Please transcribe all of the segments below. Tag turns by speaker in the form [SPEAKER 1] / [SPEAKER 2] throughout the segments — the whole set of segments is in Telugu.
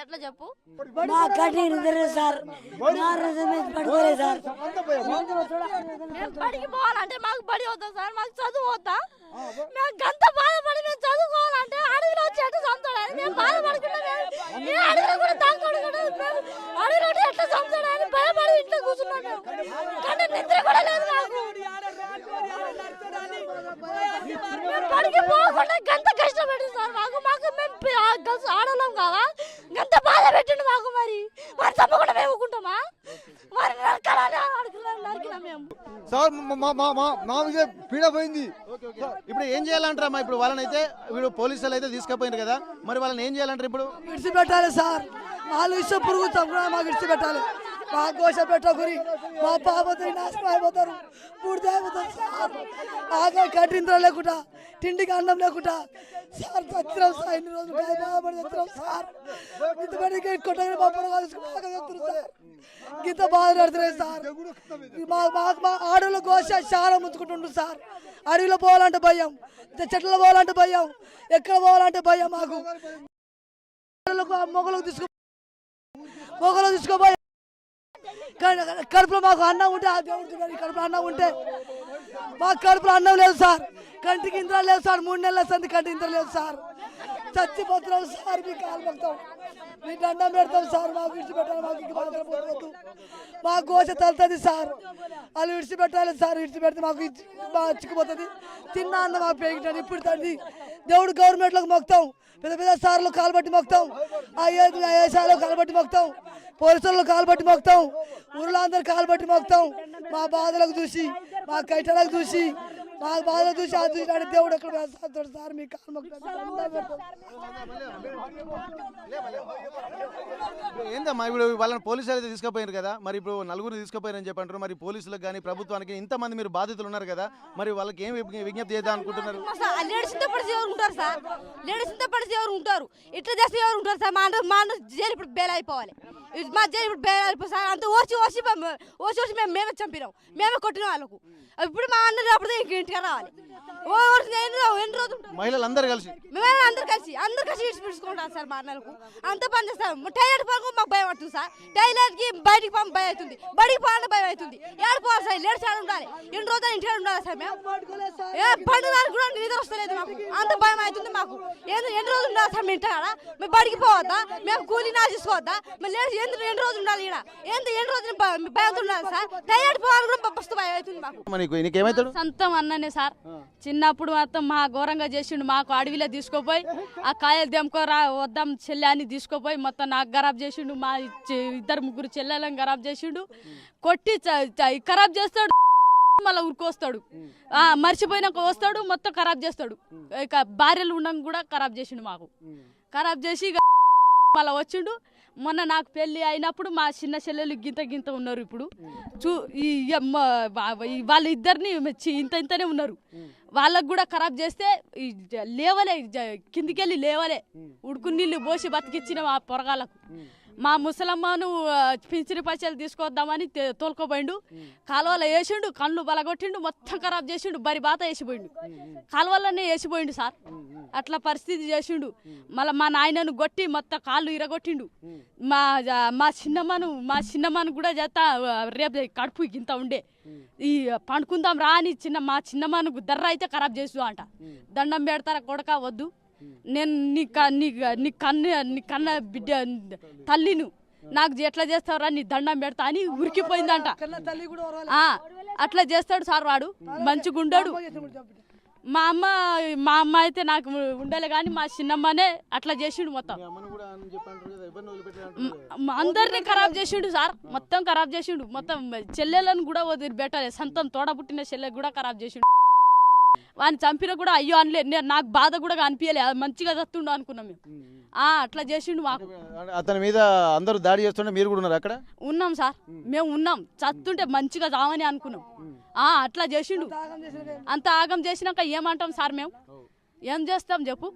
[SPEAKER 1] అట్లా చెప్పు. బడికి పోవాలంటే మాకు బడి వద్దా సార్, మాకు చదువు వద్దా? మేము గంత బాధపడి మేము చదువుకోవాలంటే అడవిలో వచ్చి ఎట్లా చంపుతాడని మేము బాధపడుకుంటాం. అడవిలో కూడా తాగుతాడు, అడవిలో ఎట్లా చంపుతాడని భయపడి ఇంట్లో కూర్చున్నాం. కానీ నిద్ర కూడా లేదు నాకు. బడికి పోకుండా గంత కష్టపడి సార్ మాకు మేము ఆడలేం కావా, గంత బాధ పెట్టండి మాకు. మరి తప్పకుండా మేము ఊకుంటామా? మరి నరికినా మేము
[SPEAKER 2] సార్ మా మీద పీడ పోయింది. ఇప్పుడు ఏం చేయాలంటారా? ఇప్పుడు వాళ్ళని అయితే వీడు పోలీసులు అయితే తీసుకుపోయింది కదా, మరి వాళ్ళని ఏం చేయాలంటారు? ఇప్పుడు
[SPEAKER 3] విడిచిపెట్టాలి సార్, వాళ్ళు ఇష్టం పురుగు తప్పుడా మాకు విడిచిపెట్టాలి. మా గోష పెట్టకురి మా పాపతో నాశనం అయిపోతారు, పూర్తి అయిపోతారు సార్. ఆగా కట్టింద్ర లేకుండా తిండికి అన్నం లేకుండా సార్ చచ్చినాం సార్. ఇన్ని రోజులు బాధపడి చచ్చినాం సార్. ఇంతమందికి కొట్టగా మా పొరగా సార్, ఇంత బాధ పడుతున్నాయి సార్. మా ఆడలో గోష చాలా ముంచుకుంటుండ్రు సార్. అడవిలో పోవాలంటే భయం, చెట్లలో పోవాలంటే భయం, ఎక్కడ పోవాలంటే భయం. మాకు మొగలు తీసుకోపోయి కడుపులో మాకు అన్నం ఉంటే, ఆ దేవుడు కడుపులో అన్నం ఉంటే, మాకు కడుపులో అన్నం లేదు సార్. కంటికి ఇంద్ర లేదు సార్. 3 నెలల సంది కంటికి ఇంద్ర లేదు సార్. చచ్చిపోతున్నాం సార్. మీ కాలు పడతాం, మీ దండం పెడతాం సార్. మాకు విడిచిపెట్టాలి, మాకు ఇంక మాట్లాడబోతుంది. మా గోష తలుతుంది సార్. వాళ్ళు విడిచిపెట్టాలి సార్. విడిచిపెడితే మాకు బాగా చిక్కుపోతుంది. తిన్న అన్న మాకు పేగిటాడు. ఇప్పుడు తండ్రి దేవుడు గవర్నమెంట్లోకి మొక్తాం, పెద్ద పెద్ద సార్లు కాలు బట్టి మొక్తాం, ఐఏఎస్ఆర్లో కాలు బట్టి మొక్తాం, పోలీసుల్లో కాలు బట్టి మొక్తాం, ఊళ్ళో అందరు కాలు బట్టి మొక్తాం. మా బాధలకు చూసి, మా కైటలకు చూసి, మా బాధలు చూసి అది చూసి దేవుడు ఎక్కడ వేస్తాడు సార్. మీ కాలు మొక్తాం.
[SPEAKER 2] ఏందమ్మా ఇప్పుడు వాళ్ళని పోలీసులు అయితే తీసుకుపోయారు కదా, మరి ఇప్పుడు నలుగురిని తీసుకుపోయారని చెప్పంటారు. మరి పోలీసులకు కానీ ప్రభుత్వానికి ఇంతమంది మీరు బాధితులు ఉన్నారు కదా, మరి వాళ్ళకి ఏం విజ్ఞప్తి చేద్దాం అనుకుంటున్నారు?
[SPEAKER 1] లేడీస్ పడితే ఎవరు ఉంటారు సార్? లేడీస్ పడితే ఎవరు ఉంటారు? ఇట్లా చేస్తే ఎవరు ఉంటారు సార్? మా జైలు ఇప్పుడు బేల్ అయిపోవాలి. మా జైలు ఇప్పుడు బేల్ అయిపోయి సార్. అంత ఓసి మేమే చంపినాం, మేమే కొట్టిన వాళ్ళకు. ఇప్పుడు మా అన్న అప్పుడు ఇంటికి రావాలి. ఎన్ని రోజులు
[SPEAKER 2] మహిళలందరూ కలిసి
[SPEAKER 1] అందరు కలిసి విడిచిపెట్టుకుంటారు సార్. మా అన్నలకు అంత పని చేస్తారు. టైలర్ పనుకు మాకు భయం అవుతుంది సార్. టైలర్ కి బయటికి పంప భయం అవుతుంది, బడికి పోవాలంటే భయం అవుతుంది. ఏడు పోవాలి సార్, లేడీస్ ఆడ ఉండాలి. ఎన్ని రోజులు ఇంటికి ఉండాలి సార్. మేము పండుగ కూడా నిద్ర వస్తలేదు మాకు, అంత భయం అవుతుంది మాకు. ఎన్ని రోజులు ఉండాలి సార్? మీ ఇంటి కాడ మేము బడికి పోవద్దా? మేము కూలీ నా చేసుకోవద్దా? మేము లేడీస్ ఎన్ని రోజులు ఉండాలి? ఇక్కడ ఎన్ని రోజులు భయం ఉండాలి సార్. టైలర్ పోవాలి కూడా మస్తు భయం అవుతుంది మాకు. సొంతం అన్ననే సార్. చిన్నప్పుడు మాత్రం మా ఘోరంగా చేసిండు. మాకు అడవిలో తీసుకుపోయి ఆ కాయలు దెంకోరా వద్దాం చెల్లె అని తీసుకుపోయి మొత్తం నాకు ఖరాబ్ చేసిండు. మా 2-3 చెల్లెలను ఖరాబ్ చేసిండు. కొట్టి ఖరాబ్ చేస్తాడు, మళ్ళీ ఉరికొస్తాడు. మర్చిపోయినాక వస్తాడు, మొత్తం ఖరాబ్ చేస్తాడు. ఇక భార్యలు ఉండడం కూడా ఖరాబ్ చేసిండు. మాకు ఖరాబ్ చేసి మళ్ళీ వచ్చిండు. మొన్న నాకు పెళ్ళి అయినప్పుడు మా చిన్న చెల్లెలు గింత ఉన్నారు. ఇప్పుడు వాళ్ళ ఇద్దరిని ఇంతనే ఉన్నారు. వాళ్ళకు కూడా ఖరాబ్ చేస్తే లేవలే, కిందికెళ్ళి లేవలే. ఉడుకు నీళ్ళు పోసి బతికిచ్చిన ఆ పొరగాళ్ళకు. మా ముసలమ్మను పింఛని పైసలు తీసుకొద్దామని తోలుకోపోయిండు. కాలువలో వేసిండు, కళ్ళు బలగొట్టిండు, మొత్తం ఖరాబ్ చేసిండు. బరి బాత వేసిపోయిండు, కాలువలోనే వేసిపోయిండు సార్. అట్లా పరిస్థితి చేసిండు. మళ్ళీ మా నాయనను కొట్టి మొత్తం కాళ్ళు ఇరగొట్టిండు. మా చిన్నమ్మను కూడా చేస్తా రేపు కడుపు ఇంత ఉండే ఈ పండుకుందాం రా అని మా చిన్నమ్మను దర్ర అయితే ఖరాబ్ చేసు అంట. దండం పెడతారా కొడక వద్దు, నేను నీ కన్న బిడ్డ తల్లిను, నాకు ఎట్లా చేస్తావురా నీ దండం పెడతా అని ఉరికిపోయిందంట. అట్లా చేస్తాడు సార్ వాడు. మంచిగుండాడు. మా అమ్మ అయితే నాకు ఉండలే కానీ మా చిన్నమ్మనే అట్లా చేసిండు. మొత్తం అందరినీ ఖరాబ్ చేసిండు సార్. మొత్తం ఖరాబ్ చేసిండు. మొత్తం చెల్లెలను కూడా వదిలిపెట్టాలి. సొంతం తోడ పుట్టిన చెల్లె కూడా ఖరాబ్ చేసిండు. వాడిని చంపిన కూడా అయ్యో అనలే. నాకు బాధ కూడా అనిపించలే. మంచిగా చస్తుండు అనుకున్నాం మేము. అట్లా చేసిండు మాకు.
[SPEAKER 2] అతని మీద అందరూ దాడి చేస్తుంటే మీరు కూడా ఉన్నారు అక్కడ?
[SPEAKER 1] ఉన్నాం సార్, మేము ఉన్నాం. చస్తుంటే మంచిగా చావని అనుకున్నాం. అట్లా చేసిండు. అంత ఆగం చేసినాక ఏమంటాం సార్? మేము ఏం చేస్తాం చెప్పు?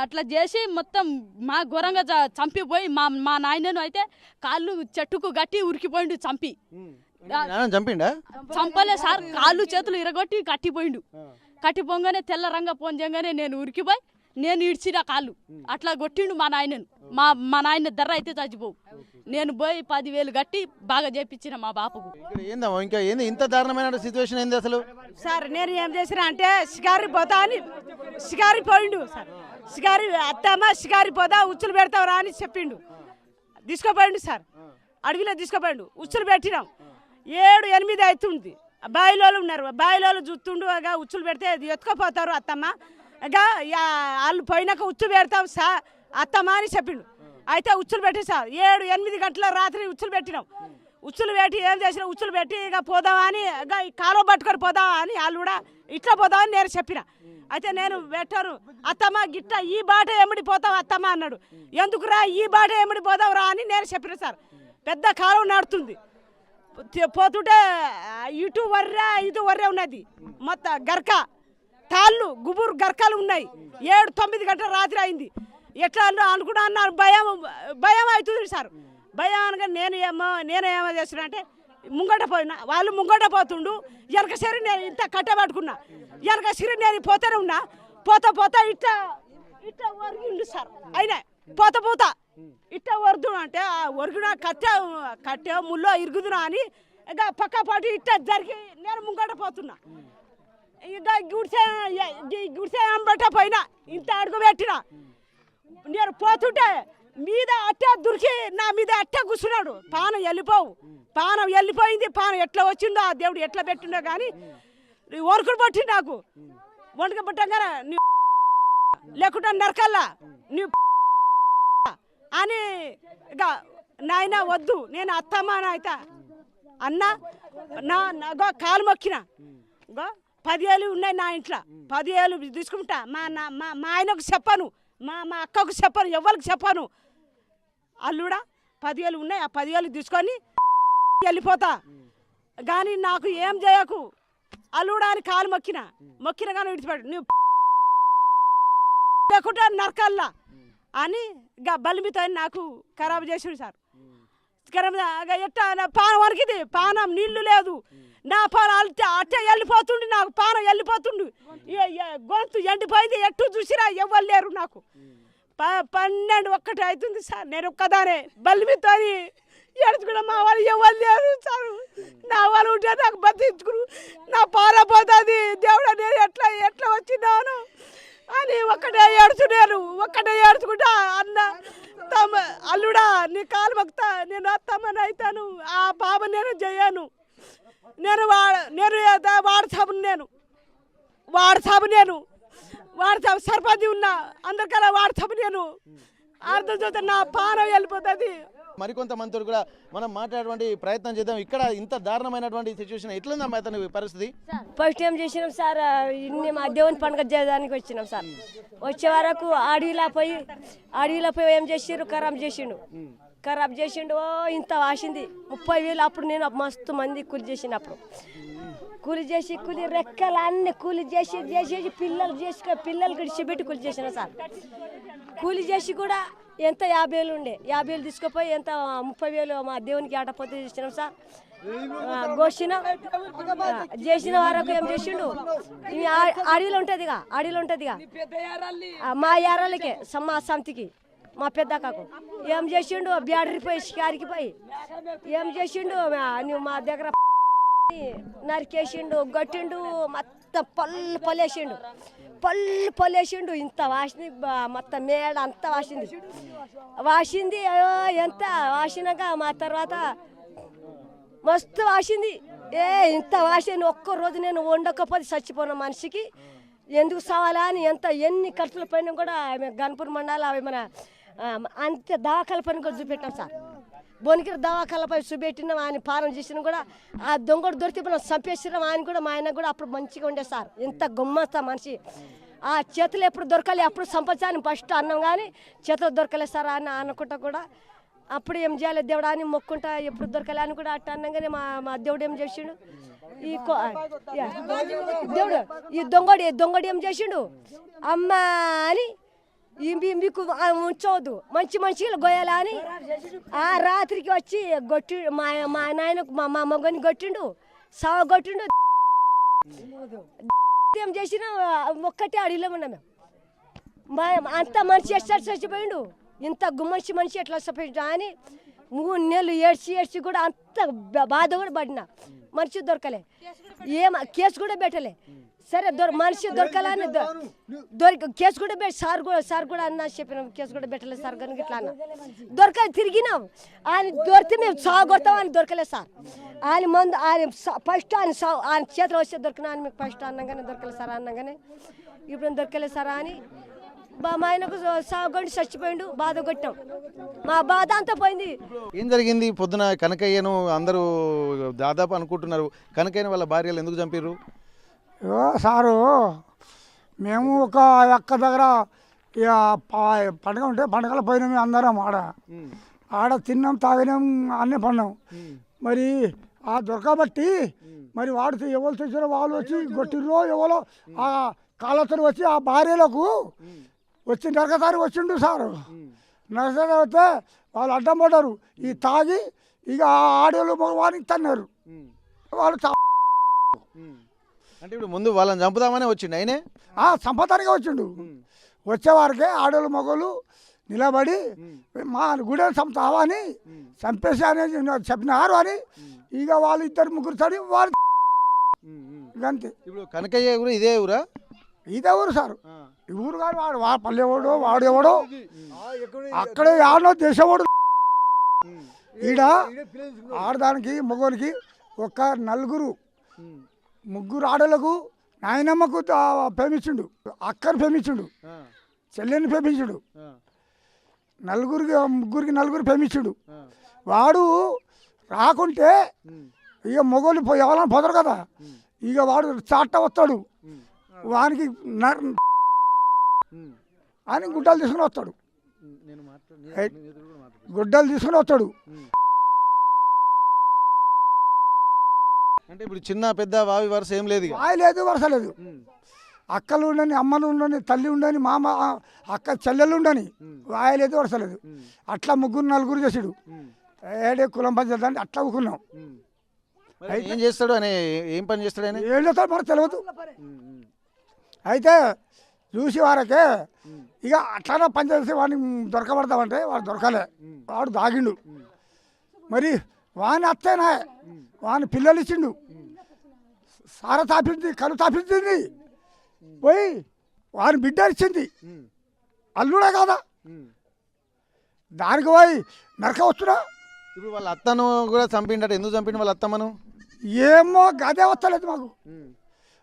[SPEAKER 1] అట్లా చేసి మొత్తం మా ఘోరంగా చంపిపోయి మా నాయనను అయితే కాళ్ళు చెట్టుకు గట్టి ఉరికిపోయిండు. చంపలే సార్, కాళ్ళు చేతులు ఇరగొట్టి కట్టిపోయిండు. కట్టిపోగానే తెల్ల రంగ పోంజంగానే నేను ఉరికిపోయి నేను ఇడ్చిన కాళ్ళు అట్లా కొట్టిండు మా నాయనను. మా నాయన ధర అయితే చచ్చిపోవు. నేను పోయి 10,000 కట్టి బాగా చేపించిన మా బాపకు.
[SPEAKER 2] ఇక్కడ ఏందమ్మా ఇంకా ఏంది ఇంత దారుణమైన సిచ్యువేషన్ ఏంది అసలు?
[SPEAKER 4] సార్ నేను ఏం చేసిన అంటే షికారి పోతా అని షికారి పోయిండు సార్. షికారి అత్తమ్మ షికారి పోతా ఉచ్చులు పెడతావురా అని చెప్పిండు. తీసుకుపోయిండు సార్, అడవిలో తీసుకుపోయిండు. ఉచ్చులు పెట్టినాం 7-8 అవుతుంది. బాయిలోళ్ళు ఉన్నారు, బాయిలోళ్ళు చూస్తుండు. ఉచ్చులు పెడితే ఎత్తుకపోతారు అత్తమ్మ. వాళ్ళు పోయినాక ఉచ్చు పెడతాం సార్ అత్తమ్మ అని చెప్పిండు. అయితే ఉచ్చులు పెట్టి సార్ 7-8 గంటల రాత్రి ఉచ్చులు పెట్టినాం. ఉచ్చులు పెట్టి ఏం చేసినా ఉచ్చులు పెట్టి ఇక పోదామా అని కాలువ పట్టుకొని పోదామా అని వాళ్ళు కూడా ఇట్లా పోదామని నేను చెప్పిన. అయితే నేను పెట్టాను అత్తమ్మ గిట్ట ఈ బాట ఎమ్మడి పోతావు అత్తమ్మ అన్నాడు. ఎందుకురా ఈ బాట ఎమ్మడి పోదావురా అని నేను చెప్పిన సార్. పెద్ద కాలువ నడుతుంది, పోతుంటే ఇటు వర్రే ఇటు వర్రే ఉన్నది. మొత్తం గర్క తాళ్ళు గుబురు గర్కాలు ఉన్నాయి. 7-9 గంటల రాత్రి అయింది. ఎట్లా అనుకున్నా అన్నారు. భయం అవుతుంది సార్. భయం అనగా నేనేమో చేస్తున్నా అంటే ముంగట పోయినా, వాళ్ళు ముంగట పోతుండు. వెనక సిరి నేను ఇంత కట్టబట్టుకున్నా. వెనక సిరి నేను పోతూనే ఉన్నా. పోతా ఇట్లా ఒరిగిండు సార్. అయినా పోతా ఇట్లా ఒరుదును అంటే ఆ ఒరుగున కట్టె ముల్లో ఇరుగుదునా అని ఇక పక్క పాటు ఇట్లా జరిగి నేను ముంగట పోతున్నా. ఇక గుడిసే అంబట పోయినా ఇంత అడుగు పెట్టినా. నేను పోతుంటే మీద అట్టే దురికి నా మీద అట్టే కూర్చున్నాడు. పానం వెళ్ళిపోయింది. పానం ఎట్లా వచ్చిందో ఆ దేవుడు ఎట్లా పెట్టిండో కానీ వరకులు పట్టింది నాకు. వండుక పట్టంగా నీ లేకుండా నరకల్లా నీ అని ఇక నాయన వద్దు నేను అత్తమ్మ అయితే అన్న నా కాలు మొక్కిన. 10,000 ఉన్నాయి నా ఇంట్లో. 10,000 తీసుకుంటా. మా ఆయనకు చెప్పను, మా అక్కకు చెప్పను, ఎవరికి చెప్పను. అల్లుడా 10,000 ఉన్నాయి, ఆ 10,000 తీసుకొని వెళ్ళిపోతా కానీ నాకు ఏం చేయకు అల్లుడా అని కాలు మొక్కిన కానీ విడిచిపెట్టు నువ్వు లేకుంటే నరకల్లా అని ఇక బలిమితో నాకు ఖరాబు చేసాడు సార్. ఎట్టా పానం వరికింది, పానం నీళ్లు లేదు. నా పానం అట్టే వెళ్ళిపోతుండు, నాకు పానం వెళ్ళిపోతుండు. గొంతు ఎండిపోయింది. ఎట్టు చూసిరా ఎవ్వరు లేరు నాకు. 12-1 అవుతుంది సార్. నేను ఒక్కదానే బలిమితో ఎడుచుకున్నా. మా వాళ్ళు ఎవరు లేరు సార్. నా వాళ్ళు ఉంటే నాకు బతికించుకురు. నా పార పోతుంది దేవుడా నేను ఎట్లా వచ్చినాను అని ఒక్కటే ఏడుచుకుంటా అన్న అల్లుడా నీ కాలు మొక్తా నేను అత్తమ్మని అవుతాను. ఆ పాప నేను చేయను. నేను వాడు సాబు సర్పంచి ఉన్నా అందరికల్లా వాడు సాబు నేను అర్థం చూస్తే నా పానం వెళ్ళిపోతుంది.
[SPEAKER 2] మరికొంతమంది కూడా మనం మాట్లాడేటువంటి ప్రయత్నం చేద్దాం. ఇక్కడ ఇంత దారుణమైనటువంటి సిచ్యువేషన్ ఎట్లుందమ్మా అతని పరిస్థితి?
[SPEAKER 5] ఫస్ట్ ఏం చేసినాం సార్, ఇన్ని మా దేవుని పండుగ చేయడానికి వచ్చినాం సార్. వచ్చే వరకు అడవిలో పోయి ఏం చేసిర్రు, ఖరాబ్ చేసిండు. ఇంత వాసింది 30,000. అప్పుడు నేను మస్తు మంది కూలి చేసినప్పుడు కూలి రెక్కలు అన్ని కూలి చేసి పిల్లలు గడిచిపెట్టి కూలి చేసిన సార్. కూలి చేసి కూడా ఎంత 50,000 ఉండే. 50,000 తీసుకుపోయి ఎంత 30,000 మా దేవునికి ఆటపోతే చేసినాం సార్. చేసిన వరకు ఏం చేసిండు, అడవిలో ఉంటుందిగా మా యారాలకే మా సమితికి మా పెద్ద కాకు ఏం చేసిండు, బ్యాటరీ షికారికి పోయి ఏం చేసిండు, నువ్వు మా దగ్గర నరికేసిండు, గట్టిండు, మొత్తం పళ్ళు పలేసిండు. ఇంత వాసింది, మొత్తం మేడ అంతా వాసింది. ఎంత వాసినాక మా తర్వాత మస్తు వాసింది. ఇంత వాసింది. ఒక్కరోజు నేను వండకపోతే చచ్చిపోయిన మనిషికి ఎందుకు సవాలా అని ఎన్ని ఖర్చుల పైన కూడా గన్పూర్ మండలం అవి మన అంత దవాఖాల పైన కూడా చూపెట్టాం సార్. బొనికిర దవాఖాలపై చూపెట్టినాం. ఆయన పాలన చేసినా కూడా ఆ దొంగడు దొరికి మనం చంపేసినాం. ఆయన కూడా మా ఆయన కూడా అప్పుడు మంచిగా ఉండే సార్. ఎంత గమ్మస్తా మనిషి. ఆ చేతులు ఎప్పుడు దొరకలే, అప్పుడు సంపాదించాలని ఫస్ట్ అన్నాం కానీ చేతులు దొరకలే సార్ అని అనుకుంటా కూడా అప్పుడు ఏం చేయాలి దేవుడా అని మొక్కుంటా ఎప్పుడు దొరకలే అని కూడా అట్ట అన్నాగానే మా దేవుడు ఏం చేసిండు, దేవుడు ఈ దొంగడు ఏం చేసిండు, అమ్మ అని మీకు ఉంచవద్దు మంచిగా గొయ్యాలా అని ఆ రాత్రికి వచ్చి మా నాయనకు మా మగని కొట్టిండు, కొట్టిండు. ఏం చేసినా ఒక్కటే అడవిలో ఉన్నాం మేము. అంత మనిషి ఎట్లా చచ్చిపోయిండు, ఇంత మనిషి ఎట్లా చచ్చిపోయిండు అని 3 నెలలు ఏడ్చి కూడా అంత బాధ కూడా పడిన. మనిషి దొరకలే, కేసు కూడా పెట్టలే. సరే మనిషి దొరకాలని కేసు కూడా పెట్టి సార్ కూడా అన్నా చెప్పినాం, కేసు కూడా పెట్టలేదు సార్ కనుక ఇట్లా అన్నా. దొరకలేదు, తిరిగినాం. ఆయన దొరికితే మేము సాగొడతాం అని దొరకలేదు సార్. ఆయన మందు ఆయన ఫస్ట్ ఆయన చేతిలో వస్తే దొరికినా అని మీకు ఫస్ట్ అన్నగానే దొరకలేదు సార్ అన్నగానే ఇప్పుడు దొరకలేదు సార్ అని మా ఆయనకు సాగుండి చచ్చిపోయిండు. బాధ కొట్టాం, మా బాధ అంతా పోయింది.
[SPEAKER 2] ఏం జరిగింది పొద్దున కనకయ్యను అందరూ దాదాపు అనుకుంటున్నారు, కనకయ్యను వాళ్ళ భార్యలు ఎందుకు చంపారు?
[SPEAKER 6] సారు మేము ఒక అక్క దగ్గర పండుగ ఉంటే పండుగలో పోయినాం, మేము అందరం ఆడ తిన్నాం, తాగినాం, అన్నీ పడినాం. మరి ఆ దొరకబట్టి మరి వాడు ఎవరు తెచ్చారో వాళ్ళు వచ్చి కొట్టిర్రో ఎవరో ఆ కాళ్ళతో వచ్చి ఆ భార్యలకు వచ్చి నరకతారి వచ్చిండు సారు. నరకతారి వస్తే వాళ్ళు అడ్డం పడ్డారు. ఈ తాగి ఇక ఆడవాళ్ళు మగవాడిని తన్నారు. వాళ్ళు
[SPEAKER 2] అంటే ఇప్పుడు ముందు వాళ్ళని చంపుదామనే వచ్చిండు ఆయనే,
[SPEAKER 6] సంపదానిగా వచ్చిండు. వచ్చేవారికే ఆడవాళ్ళు మగవాళ్ళు నిలబడి మా గుడెని చంపుతావా అని చంపేసి అనేది చెప్పినారు అని ఇక వాళ్ళు 2-3 తడి వాళ్ళు అంతే.
[SPEAKER 2] ఇప్పుడు కనకయ్య కూడా ఇదే ఊరా?
[SPEAKER 6] ఇదే ఊరు సార్, ఈ ఊరు కాదు. వాడు పల్లెవాడు, వాడు ఎవడో అక్కడే ఆడో దేశవాడు. ఈడ ఆడదానికి మగవానికి ఒక 3 ఆడలకు నాయనమ్మకు ప్రేమించుండు, అక్కను ప్రేమించుండు, చెల్లెని ప్రేమించుడు, 4 ప్రేమించుడు. వాడు రాకుంటే ఇక మొగోళ్ళు ఎవరైనా పోతారు కదా, ఇక వాడు చాట వస్తాడు, వానికి అని గుడ్డలు తీసుకుని వస్తాడు, గుడ్డలు తీసుకుని వస్తాడు.
[SPEAKER 2] అంటే ఇప్పుడు చిన్న పెద్ద వావి వరుస ఏం లేదు,
[SPEAKER 6] వాయి లేదు, వరుస లేదు. అక్కలు ఉండని, అమ్మలు ఉండని, తల్లి ఉండని, మామ అక్క చెల్లెలు ఉండని, వాయి లేదు, వరుస లేదు. అట్లా 3-4 చేసాడు. ఏడే కులం పని చేద్దాం అట్లా ఊకున్నాం.
[SPEAKER 2] ఏం చేస్తాడు అని, ఏం పని చేస్తాడు అని
[SPEAKER 6] ఏం చేస్తాడు మనకు తెలియదు. అయితే చూసి వారకే ఇక అట్లానే పని చేసి వాడిని దొరకబడతామంటే వాడు దొరకలే, వాడు దాగిండు. మరి వాని అత్తేనా వాని పిల్లలు ఇచ్చిండు, సార తాపింది, కలు తాపించింది, పోయి వాని బిడ్డ ఇచ్చింది, అల్లుడే కాదా, దానికి పోయి నరక వస్తున్నా.
[SPEAKER 2] ఇప్పుడు వాళ్ళ అత్తను కూడా చంపిండట, ఎందుకు చంపిండు వాళ్ళ అత్తమ్మను?
[SPEAKER 6] ఏమో గదే వస్తలేదు మాకు.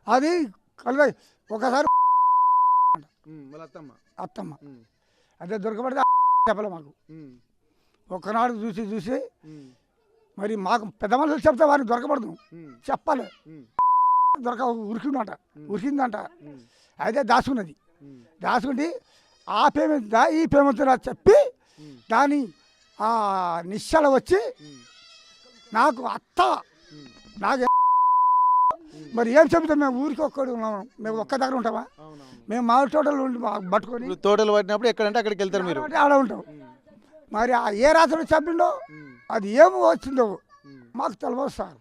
[SPEAKER 6] అది కలు ఒకసారి అత్తమ్మ అదే దొరకబడితే చెప్పలే మాకు. ఒక్కనాడు చూసి మరి మాకు పెద్ద మనుషులు చెప్తే వారికి దొరకబడదు, చెప్పాలి. ఉరికిందంట. అయితే దాచుకుంది ఆ పేమెంట్ ఈ పేమెంట్ చెప్పి దాని నిశ్చల వచ్చి నాకు అత్త నాకు మరి ఏం చెబుతాం, మేము ఊరికి ఒక్కడు ఉన్నాము, మేము ఒక్క దగ్గర ఉంటామా, మేము మామిడి తోటలు పట్టుకొని
[SPEAKER 2] తోటలు పట్టినప్పుడు ఎక్కడంటే అక్కడికి వెళ్తారు మీరు,
[SPEAKER 6] ఆడ ఉంటాం. మరి ఏ రాత్రి చెప్పిండో అది ఏమో వచ్చిందో మాకు తెలియదు సార్.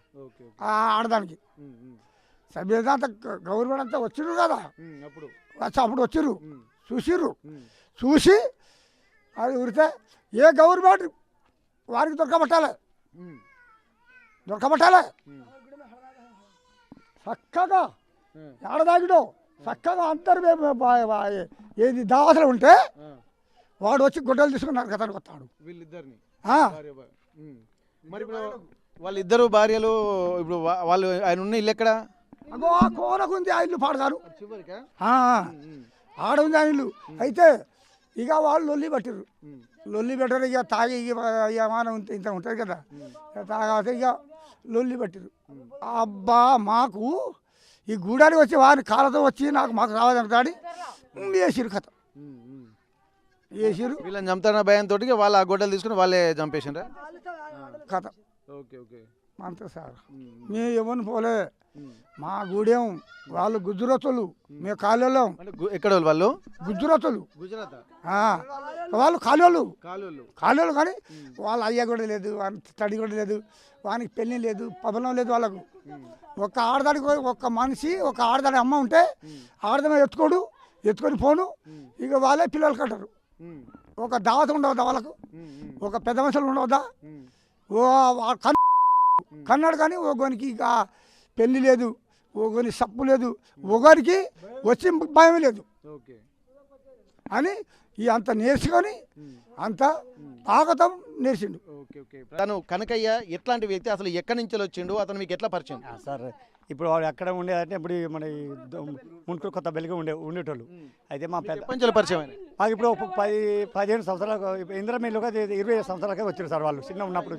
[SPEAKER 6] ఆడదానికి సభ్యత గవర్నమెంట్ అంతా వచ్చిర్రు కదా, అప్పుడు వచ్చిర్రు, చూసి అది ఉరితే ఏ గవర్నమెంట్ వారికి దొరకబట్టాలి చక్కగా ఆడదాగిడో చక్కగా అందరు ఏది దావసలు ఉంటే వాడు వచ్చి గుడ్డలు తీసుకున్నారు కథనికి వస్తాడు
[SPEAKER 2] వీళ్ళిద్దరిని. మరి ఇప్పుడు వాళ్ళిద్దరు భార్యలు, ఇప్పుడు వాళ్ళు ఆయన ఉన్న ఇల్లు ఎక్కడ?
[SPEAKER 6] అగో ఆ కోనకు ఉంది ఆ ఇల్లు పాడగారు, ఆడ ఉంది ఆ ఇల్లు. అయితే ఇక వాళ్ళు లొల్లి పెట్టారు, ఇక తాగి ఏమైనా ఇంత ఉంటుంది కదా, తాగితే ఇక లొల్లి పట్టిరు. అబ్బా మాకు ఈ గూడానికి వచ్చి వారి కాళ్ళతో వచ్చి మాకు రావాలని వేసిరు కథ వేసిరు.
[SPEAKER 2] వీళ్ళని చంపుతారన్న భయంతో వాళ్ళు ఆ గొడ్డలు తీసుకుని వాళ్ళే చంపేసిండ్రా
[SPEAKER 6] కథ.
[SPEAKER 2] ఓకే ఓకే
[SPEAKER 6] అంతే సార్, మేము ఎవరిని పోలే, మా గూడెం వాళ్ళు గుజరాతులు, మేము కాలేళ్ళం.
[SPEAKER 2] ఎక్కడ వాళ్ళు?
[SPEAKER 6] గుజరాతులు,
[SPEAKER 2] గుజరాత్
[SPEAKER 6] వాళ్ళు కాలేళ్ళు కానీ వాళ్ళ అయ్య కూడా లేదు, వాని తడి కూడా లేదు, వానికి పెళ్ళి లేదు, పబలం లేదు. వాళ్ళకు ఒక్క ఆడదానికి ఒక్క మనిషి, ఒక ఆడదాని అమ్మ ఉంటే ఆడదాని ఎత్తుకోడు, ఎత్తుకొని పోను ఇక వాళ్ళే పిల్లలు కట్టరు. ఒక దావత ఉండవద్దా వాళ్ళకు, ఒక పెద్ద మనుషులు ఉండవద్దా? ఓ కన్నాడు కానీ ఒకరికి ఇక పెళ్ళి లేదు, ఒకరికి సప్పు లేదు, ఒకరికి వచ్చి భయం లేదు అని ఈ అంత నేర్చుకొని అంత తాగతం నేర్చిండు.
[SPEAKER 2] తను కనకయ్య ఎట్లాంటి వ్యక్తి, అసలు ఎక్కడి నుంచి వచ్చిండు, అతను మీకు ఎట్లా పరిచయం?
[SPEAKER 7] సార్ ఇప్పుడు వాడు ఎక్కడ ఉండేదంటే ఇప్పుడు మన మున్కూరు కొత్త బెల్లిగా ఉండేటోళ్ళు. అయితే మా పెద్ద
[SPEAKER 2] పంచుల పరిచయం ఆయన.
[SPEAKER 7] మాకు ఇప్పుడు 15 సంవత్సరాలకు ఇంద్రమేలుగా 20 సంవత్సరాలకే వచ్చారు సార్. వాళ్ళు చిన్న ఉన్నప్పుడు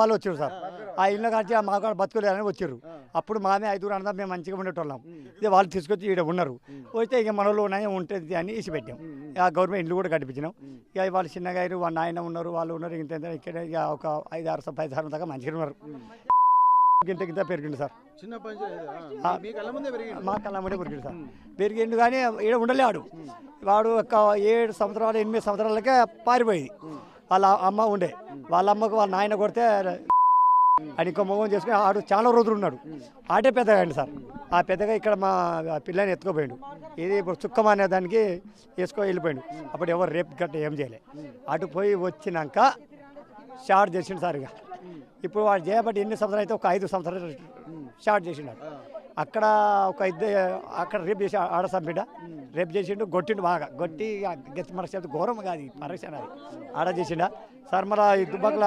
[SPEAKER 7] వాళ్ళు వచ్చారు సార్. ఆ ఇళ్ళ కాంచి మాకు బతుకులేదని వచ్చారు. అప్పుడు మామే 5 అన్నదా మేము మంచిగా ఉండేటోళ్ళం. ఇదే వాళ్ళు తీసుకొచ్చి ఇక్కడ ఉన్నారు. వస్తే ఇక మన వాళ్ళు ఉన్నాయి ఉంటుంది అని ఇసి పెట్టాం. ఆ గవర్నమెంట్ ఇల్లు కూడా కట్టించినాం. ఇక వాళ్ళు చిన్నగా వాళ్ళ నాయన ఉన్నారు, వాళ్ళు ఉన్నారు. ఇంత ఇక్కడ ఇక ఒక 5-6 దాకా మంచిగా ఉన్నారు. గింత పెరిగిండు సార్, మా కళ్ళ ముందే పెరిగిండు సార్. పెరిగిండు కానీ ఇక్కడ ఉండలేడు. వాడు ఒక 7 సంవత్సరాలు 8 సంవత్సరాలకే పారిపోయింది. వాళ్ళ అమ్మ ఉండే, వాళ్ళ అమ్మకు వాళ్ళ నాయన కొడితే అని ఇంకో మగం చేసుకుని ఆడు చాలా రోజులు ఉన్నాడు. ఆటే పెద్దగా అండి సార్. ఆ పెద్దగా ఇక్కడ మా పిల్లని ఎత్తుకోపోయాడు. ఇది ఇప్పుడు చుక్కమ అనే దానికి వెళ్ళిపోయాడు. అప్పుడు ఎవరు రేపు గట్ట ఏం చేయలే. అటు పోయి వచ్చినాక షార్ట్ చేసిండు సార్. ఇక ఇప్పుడు వాడు చేయబట్టి ఎన్ని సంవత్సరాలు అయితే ఒక 5 సంవత్సరాలు షార్ట్ చేసిండు. అక్కడ ఒక అక్కడ రేపు చేసి ఆడ సంపిడ రేపు చేసిండు, కొట్టిండు బాగా. కొట్టి గెత్తి మన చేతి ఘోరం కాదు పరీక్ష అది ఆడ చేసిండ సార్. మన ఈ దుబ్బాకల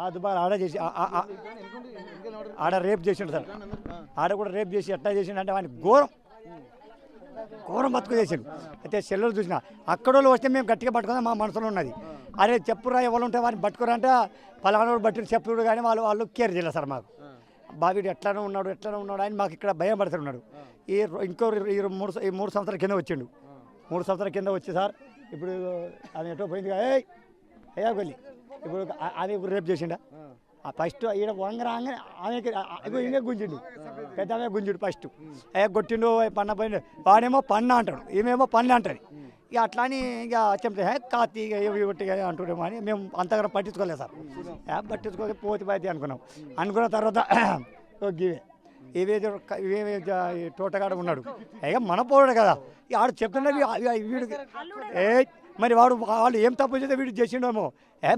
[SPEAKER 7] ఆ దుబ్బాకల ఆడ చేసి ఆడ రేపు చేసిండు సార్. ఆడ కూడా రేపు చేసి ఎట్లా చేసిండు అంటే వాడిని ఘోరం బతుకు చేసిండు. అయితే సెల్లులు చూసిన అక్కడ వాళ్ళు వస్తే మేము గట్టిగా పట్టుకుందాం మా మనసులో ఉన్నది. అరే చెప్పురా ఎవరు ఉంటే వాడిని పట్టుకురా అంటే పలానాడు బట్టి చెప్పుడు కానీ వాళ్ళు కేర్ చేయలేదు సార్. మాకు బావిడు ఎట్లానే ఉన్నాడు అని మాకు ఇక్కడ భయం పడుతున్నాడు. ఈ 3 సంవత్సరాల కింద వచ్చిండు. 3 సంవత్సరాల కింద వచ్చి సార్ ఇప్పుడు అది ఎటో పోయింది. అయ్యా వెళ్ళి ఇప్పుడు అది రేపు చేసిండా. ఫస్ట్ ఈడ వంగర ఆమెకి ఈమె గుంజిండు, పెద్ద ఆమె గుంజిండు. ఫస్ట్ కొట్టిండు పన్న పోయిండు. వాడేమో పన్న అంటాడు, ఈమెమో పన్ను అంటాడు. ఇక అట్లా అని ఇక చెప్తే కాతి ఇక అంటున్నామో అని మేము అంతగా పట్టించుకోలేదు సార్. పట్టించుకోక పోతే అనుకున్న తర్వాత ఇవే తోటగాడ ఉన్నాడు. ఇక మన పోడు కదా, ఆడు చెప్తున్నది వీడికి మరి వాళ్ళు ఏం తప్పు చేస్తే వీడు చేసిండేమో.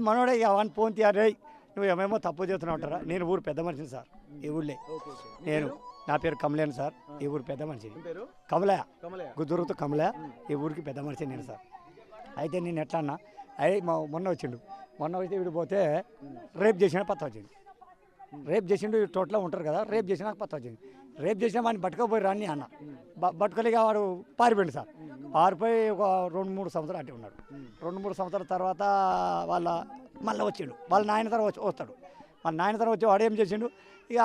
[SPEAKER 7] మనోడే ఇక వాడిని ఫోన్ తీయాలి, నువ్వు ఏమేమో తప్పు చేస్తున్నావు అంటారా. నేను ఊరు పెద్ద మనిషిని సార్. ఈ ఊళ్ళే నా పేరు కమలేను సార్. ఈ ఊరు పెద్ద మనిషి కమలయ్య, గుద్దూరుతో కమలయ్య. ఈ ఊరికి పెద్ద మనిషి నేను సార్. అయితే నేను ఎట్లా అన్నా మొన్న వచ్చిండు. మొన్న వచ్చి వీడు పోతే రేపు చేసిన పత్త వచ్చింది. రేపు చేసిండు టోటల్లో ఉంటారు కదా. రేపు చేసినాక పత్త వచ్చింది. రేపు చేసిన వాడిని పట్టుకోపోయి రాని అన్న పట్టుకోలేక వాడు పారిపోయింది సార్. పారిపోయి ఒక 2-3 సంవత్సరాలు అట్టే ఉన్నాడు. 2-3 సంవత్సరాల తర్వాత మళ్ళీ వచ్చిండు. వాళ్ళ నాయన తర్వాత వస్తాడు. వాళ్ళ నాయన తర్వాత వచ్చి వాడు ఏం చేసిండు ఇక